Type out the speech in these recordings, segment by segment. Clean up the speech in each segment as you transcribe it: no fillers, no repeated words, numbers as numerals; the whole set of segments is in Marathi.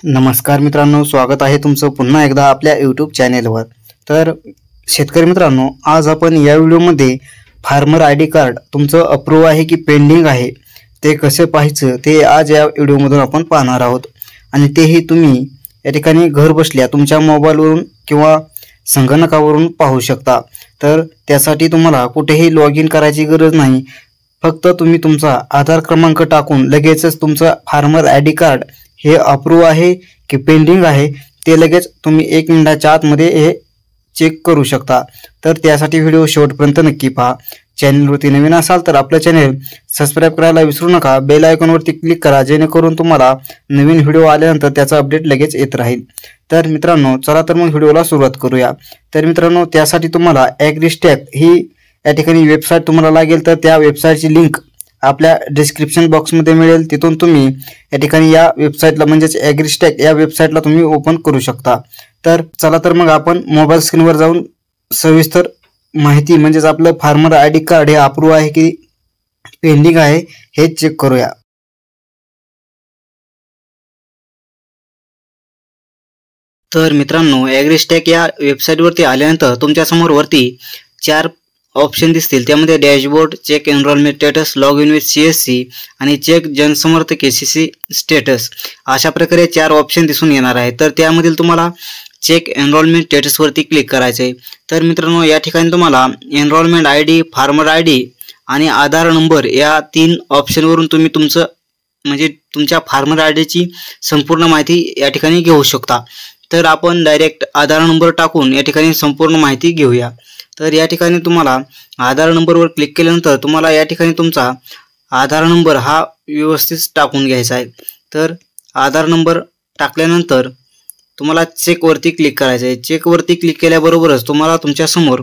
नमस्कार मित्रांनो, स्वागत आहे तुमचं पुन्हा एकदा आपल्या यूट्यूब चॅनेलवर। तर शेतकरी मित्रांनो, आज आपण या व्हिडिओमध्ये फार्मर आयडी कार्ड तुमचं अप्रूव्ह आहे की पेंडिंग आहे ते कसे पाहायचं ते आज या व्हिडिओमधून आपण पाहणार आहोत। आणि तेही तुम्ही या ठिकाणी घर बसल्या तुमच्या मोबाईलवरून किंवा संगणकावरून पाहू शकता। तर त्यासाठी तुम्हाला कुठेही लॉग इन करायची गरज नाही। फक्त तुम्ही तुमचा आधार क्रमांक टाकून लगेचच तुमचं फार्मर आयडी कार्ड हे अप्रूव्ह आहे की पेंडिंग आहे ते लगेच तुम्ही 1 मिनिटाच्या आतमध्ये हे चेक करू शकता। तर त्यासाठी व्हिडिओ शेवटपर्यंत नक्की पहा। चॅनलवरती नवीन असाल तर आपलं चॅनल सबस्क्राइब करायला विसरू नका। बेल आयकॉनवरती क्लिक करा जेणेकरून तुम्हाला नवीन व्हिडिओ आल्यानंतर त्याचा अपडेट लगेच येत राहील। तर मित्रांनो, चला तर मग व्हिडिओला सुरुवात करूया। तर मित्रांनो, त्यासाठी तुम्हाला ॲग्रीस्टॅक ही या ठिकाणी वेबसाईट तुम्हाला लागेल। तर त्या वेबसाईटची लिंक आपल्या डिस्क्रिप्शन बॉक्समध्ये मिळेल। तिथून तुम्ही या ठिकाणी या वेबसाईटला म्हणजेच ॲग्रीस्टॅक या वेबसाईटला तुम्ही ओपन करू शकता। तर चला तर मग आपण मोबाईल स्क्रीनवर जाऊन सविस्तर माहिती म्हणजेच आपलं फार्मर आयडी कार्ड हे अप्रूव्ह आहे की पेंडिंग आहे हे चेक करूया। तर मित्रांनो, ॲग्रीस्टॅक या वेबसाईटवरती आल्यानंतर तुमच्या समोर वरती 4 ऑप्शन दिसतील। त्यामध्ये dashboard, check enrolment status, log in with CSC आणि चेक जनसमर्थ KCC स्टेटस अशा प्रकारे 4 ऑप्शन दिसून येणार आहे। तर त्यामधील तुम्हाला चेक एनरोलमेंट स्टेटसवरती क्लिक करायचे आहे। तर मित्रांनो, या ठिकाणी तुम्हाला एनरोलमेंट ID, फार्मर ID आणि आधार नंबर या 3 ऑप्शनवरून तुम्ही तुमचं म्हणजे तुमच्या फार्मर आयडीची संपूर्ण माहिती या ठिकाणी घेऊ शकता। तर आपण डायरेक्ट आधार नंबर टाकून या ठिकाणी संपूर्ण माहिती घेऊया। तर या ठिकाणी तुम्हाला आधार नंबरवर क्लिक केल्यानंतर तुम्हाला या ठिकाणी तुमचा आधार नंबर हा व्यवस्थित टाकून घ्यायचा आहे। तर आधार नंबर टाकल्यानंतर तुम्हाला चेकवरती क्लिक करायचं आहे। चेकवरती क्लिक केल्याबरोबरच तुम्हाला तुमच्यासमोर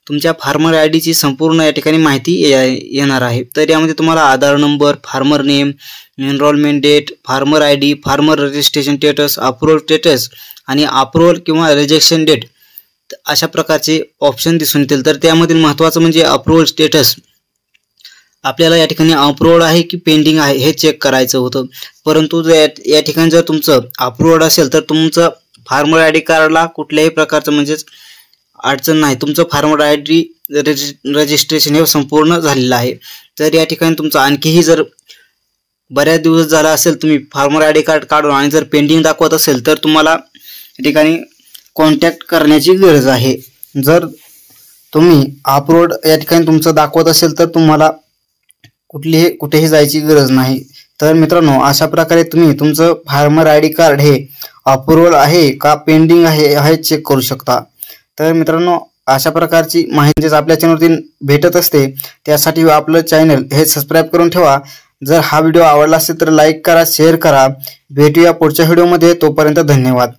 तुमच्या फार्मर आयडीची संपूर्ण या ठिकाणी माहिती येणार आहे। तर यामध्ये तुम्हाला Aadhaar number, farmer name, enrolment date, farmer ID, farmer registration status, approval status आणि अप्रूव्हल किंवा रिजेक्शन डेट अशा प्रकारचे ऑप्शन दिसून येतील। तर त्यामधील महत्त्वाचं म्हणजे अप्रूव्हल स्टेटस। आपल्याला या ठिकाणी अप्रूव्हल आहे की पेंडिंग आहे हे चेक करायचं होतं, परंतु या ठिकाणी जर तुमचं अप्रूव्हल असेल तर तुमचं फार्मर आयडी कार्डला कुठल्याही प्रकारचं म्हणजेच अडचण नाही। तुमचं फार्मर आयडी रजिस्ट्रेशन हे संपूर्ण झालेलं आहे। तर या ठिकाणी तुमचं आणखीही जर बऱ्याच दिवस झाला असेल तुम्ही फार्मर आयडी कार्ड काढून आणि जर पेंडिंग दाखवत असेल तर तुम्हाला या ठिकाणी कॉन्टॅक्ट करण्याची गरज आहे। जर तुम्ही अप्रूव्हड या ठिकाणी तुमचं दाखवत असेल तर तुम्हाला कुठेही जायची गरज नाही। तर मित्रांनो, अशा प्रकारे तुम्ही तुमचं फार्मर आयडी कार्ड हे अप्रूव्हल आहे का पेंडिंग आहे हे चेक करू शकता। तर मित्रांनो, अशा प्रकारची माहिती आपल्या चॅनलवरती भेटत असते, त्यासाठी आपलं चॅनल हे सबस्क्राइब करून ठेवा। जर हा व्हिडिओ आवडला असेल तर लाईक करा, शेअर करा। भेटूया पुढच्या व्हिडिओमध्ये, तोपर्यंत धन्यवाद।